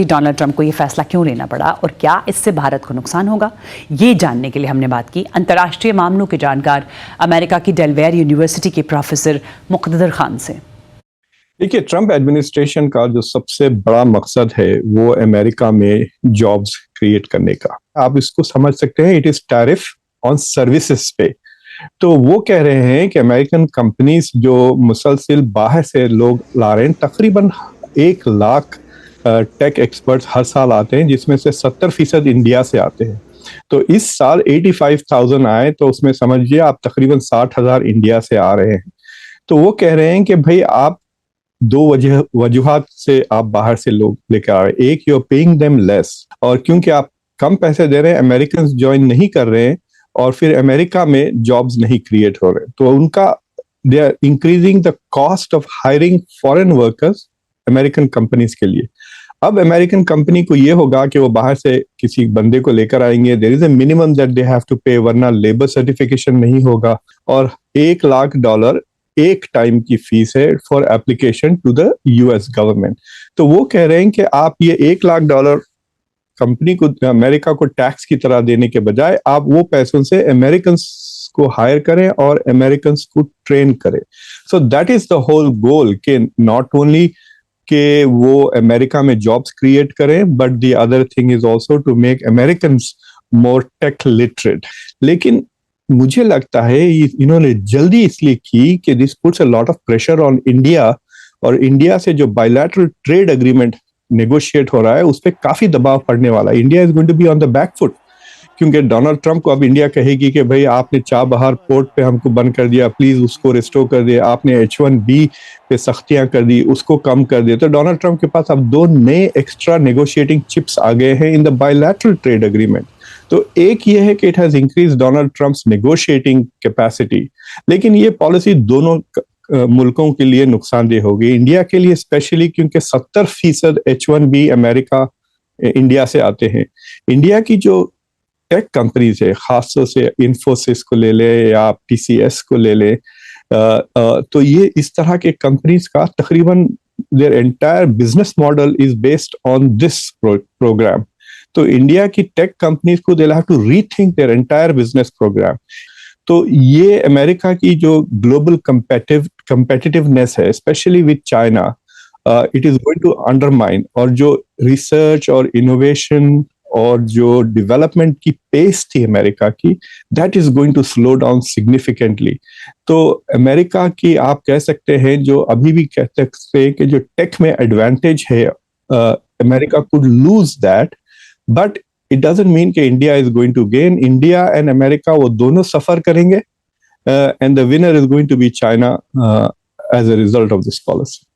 राष्ट्रपति Donald Trump को ये फैसला क्यों लेना पड़ा और क्या इससे भारत को नुकसान होगा, ये जानने के लिए हमने बात की अंतर्राष्ट्रीय मामलों के जानकार अमेरिका की डेलवेयर यूनिवर्सिटी के प्रोफेसर मुक़द्दर खान से। देखिए, ट्रंप एडमिनिस्ट्रेशन का जो सबसे बड़ा मकसद है वो अमेरिका में जॉब्स क्रिएट करने का। आप इसको समझ सकते हैं, it is tariff on services पे। तो वो कह रहे हैं कि अमेरिकन कंपनीज जो मुसलसिल बाहर से लोग ला रहे हैं, तकरीबन 1 लाख टेक एक्सपर्ट्स हर साल आते हैं, जिसमें से 70% इंडिया से आते हैं। तो इस साल 85,000 आए, तो उसमें समझिए आप तकरीबन 60,000 इंडिया से आ रहे हैं। तो वो कह रहे हैं कि भाई आप 2 वजूहात से आप बाहर से लोग लेकर आ रहे हैं। एक, you are paying them less, और क्योंकि आप कम पैसे दे रहे हैं, अमेरिकन ज्वाइन नहीं कर रहे हैं और फिर अमेरिका में जॉब्स नहीं क्रिएट हो रहे, तो उनका they are increasing the cost of hiring foreign workers American companies के लिए। अब अमेरिकन कंपनी को ये होगा कि वो बाहर से किसी बंदे को लेकर आएंगे, there is a minimum that they have to pay, वरना लेबर सर्टिफिकेशन नहीं होगा। और $1 लाख एक टाइम की फीस है for application to the US government. तो वो कह रहे हैं कि आप ये $1 लाख कंपनी को, अमेरिका को टैक्स की तरह देने के बजाय आप वो पैसों से अमेरिकन को हायर करें और अमेरिकन को ट्रेन करें। So that is the whole goal, कि नॉट ओनली कि वो अमेरिका में जॉब्स क्रिएट करें, but the other thing is also to make Americans more tech literate. लेकिन मुझे लगता है इन्होंने जल्दी इसलिए की कि this puts a lot of pressure on India, और इंडिया से जो बायलैटरल ट्रेड एग्रीमेंट नेगोशिएट हो रहा है उस पर काफी दबाव पड़ने वाला है। India is going to be on the back foot, क्योंकि डोनाल्ड ट्रंप को अब इंडिया कहेगी कि भाई आपने चाबहार पोर्ट पे हमको बंद कर दिया, प्लीज उसको रिस्टोर कर दिया, आपने H1B पे सख्तियां कर दी, उसको कम कर दिया। तो डोनाल्ड ट्रंप के पास अब 2 नए एक्स्ट्रा नेगोशिएटिंग चिप्स आ गए हैं in the bilateral trade agreement. तो एक ये है कि it has increase Donald Trump's negotiating capacity, लेकिन ये पॉलिसी दोनों मुल्कों के लिए नुकसानदेह होगी। इंडिया के लिए स्पेशली, क्योंकि 70% H1B अमेरिका इंडिया से आते हैं। इंडिया की जो टेक कंपनीज है, खासतौर से इन्फोसिस को ले ले या आप TCS को ले ले, तो ये इस तरह के कंपनीज का तकरीबन their entire business model is based on this program. तो इंडिया की टेक कंपनीज को they have to rethink their entire business program. तो ये अमेरिका की जो ग्लोबल competitiveness है, specially with China, it is going to undermine, और जो रिसर्च और इनोवेशन और जो डेवलपमेंट की पेस थी अमेरिका की, that is going to slow down significantly. तो अमेरिका की आप कह सकते हैं, जो अभी भी कह सकते हैं कि जो टेक में एडवांटेज है, America could lose that, but it doesn't mean कि India is going to gain. India and America वो दोनों सफर करेंगे, and the winner is going to be China as a result of this policy.